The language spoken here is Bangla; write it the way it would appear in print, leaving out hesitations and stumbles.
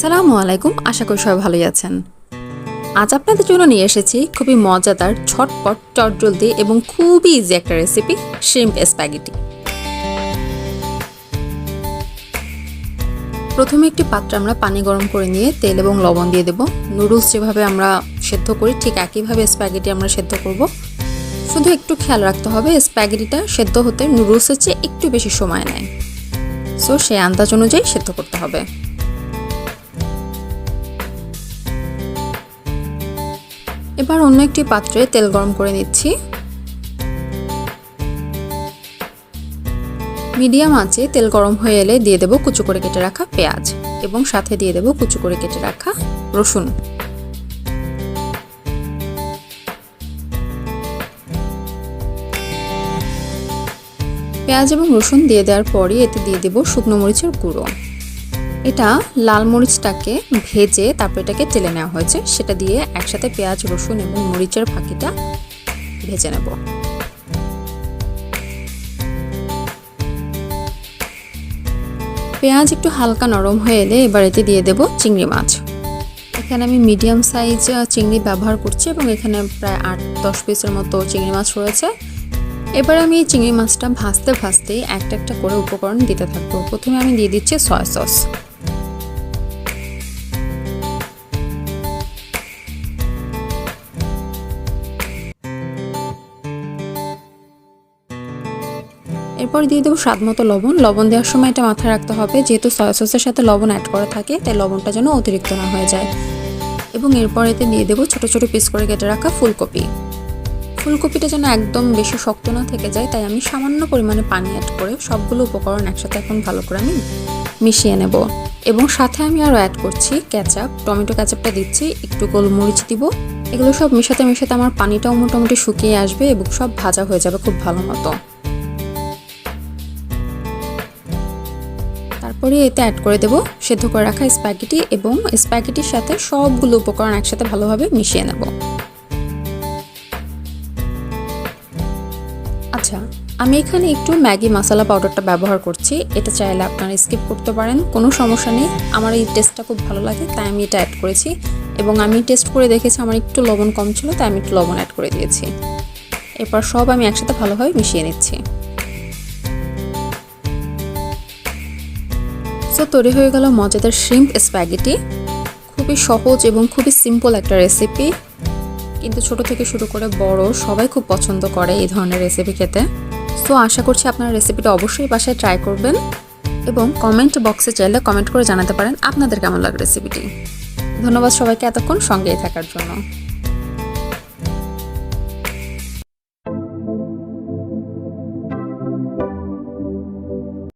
আসসালামু আলাইকুম, আশা করি সবাই ভালোই আছেন। আজ আপনাদের জন্য নিয়ে এসেছি খুবই মজাদার, ঝটপট, চটজলদি এবং খুবই ইজি একটা রেসিপি, শ্রিম্প স্প্যাগেটি। প্রথমে একটি পাত্রে আমরা পানি গরম করে নিয়ে তেল এবং লবণ দিয়ে দেব। নুডলস যেভাবে আমরা সেদ্ধ করি ঠিক একইভাবে স্প্যাগেটি আমরা সেদ্ধ করব। শুধু একটু খেয়াল রাখতে হবে স্প্যাগেটিটা সেদ্ধ হতে নুডলসের চেয়ে একটু বেশি সময় নেয়, সো সেই আন্দাজ অনুযায়ী সেদ্ধ করতে হবে। এবার অন্য একটি পাত্রে তেল গরম করে নিচ্ছি। মিডিয়াম আঁচে তেল গরম হয়ে এলে দিয়ে দেব কুচি করে কেটে রাখা পেঁয়াজ এবং সাথে দিয়ে দেব কুচি করে কেটে রাখা রসুন। পেঁয়াজ এবং রসুন দিয়ে দেওয়ার পরই এতে দিয়ে দেব শুকনো মরিচের গুঁড়ো। এটা লাল মরিচটাকে ভেজে তারপর এটাকে তেলে নেওয়া হয়েছে, সেটা দিয়ে একসাথে পেঁয়াজ, রসুন এবং মরিচের ফাঁকিটা ভেজে নেব। পেঁয়াজ একটু হালকা নরম হয়ে এলে এবার এতে দিয়ে দেব চিংড়ি মাছ। এখানে আমি মিডিয়াম সাইজ চিংড়ি ব্যবহার করছি এবং এখানে প্রায় 8-10 পিসের মতো চিংড়ি মাছ রয়েছে। এবার আমি এই চিংড়ি মাছটা ভাজতে ভাজতেই একটা একটা করে উপকরণ দিতে থাকবো। প্রথমে আমি দিয়ে দিচ্ছি সয়া সস। এরপর দিয়ে দেবো স্বাদ মতো লবণ। লবণ দেওয়ার সময় এটা মাথায় রাখতে হবে, যেহেতু সয়া সসের সাথে লবণ অ্যাড করা থাকে তাই লবণটা যেন অতিরিক্ত না হয়ে যায়। এবং এরপর এতে দিয়ে দেবো ছোট ছোট পিস করে কেটে রাখা ফুলকপি। ফুলকপিটা যেন একদম বেশি শক্ত না থেকে যায় তাই আমি সামান্য পরিমাণে পানি অ্যাড করে সবগুলো উপকরণ একসাথে এখন ভালো করে আমি মিশিয়ে নেব। এবং সাথে আমি আরও অ্যাড করছি কেচাপ, টমেটো কেচাপটা দিচ্ছি, একটু গোলমরিচ দিব। এগুলো সব মেশাতে মেশাতে আমার পানিটাও মোটামুটি শুকিয়ে আসবে এবং সব ভাজা হয়ে যাবে খুব ভালো মতো। তারপরে এতে অ্যাড করে দেব সেদ্ধ করে রাখা স্প্যাগেটি এবং স্প্যাগেটির সাথে সবগুলো উপকরণ একসাথে ভালোভাবে মিশিয়ে নেব। আচ্ছা, আমি এখানে একটু ম্যাগি মশলা পাউডারটা ব্যবহার করছি। এটা চাইলে আপনারা স্কিপ করতে পারেন, কোনো সমস্যা নেই। আমার এই টেস্টটা খুব ভালো লাগে তাই আমি এটা অ্যাড করেছি এবং আমি টেস্ট করে দেখেছি আমার একটু লবণ কম ছিল তাই আমি একটু লবণ অ্যাড করে দিয়েছি। এরপর সব আমি একসাথে ভালোভাবে মিশিয়ে নিচ্ছি। সো তৈরি হয়ে গেল মজাদার শ্রিম্প স্প্যাগেটি। খুবই সহজ এবং খুবই সিম্পল একটা রেসিপি, কিন্তু ছোট থেকে শুরু করে বড় সবাই খুব পছন্দ করে এই ধরনের রেসিপি খেতে। সো আশা করছি আপনারা রেসিপিটা অবশ্যই বাসায় ট্রাই করবেন এবং কমেন্ট বক্সে চাইলে কমেন্ট করে জানাতে পারেন আপনাদের কেমন লাগে রেসিপিটি। ধন্যবাদ সবাইকে এতক্ষণ সঙ্গেই থাকার জন্য।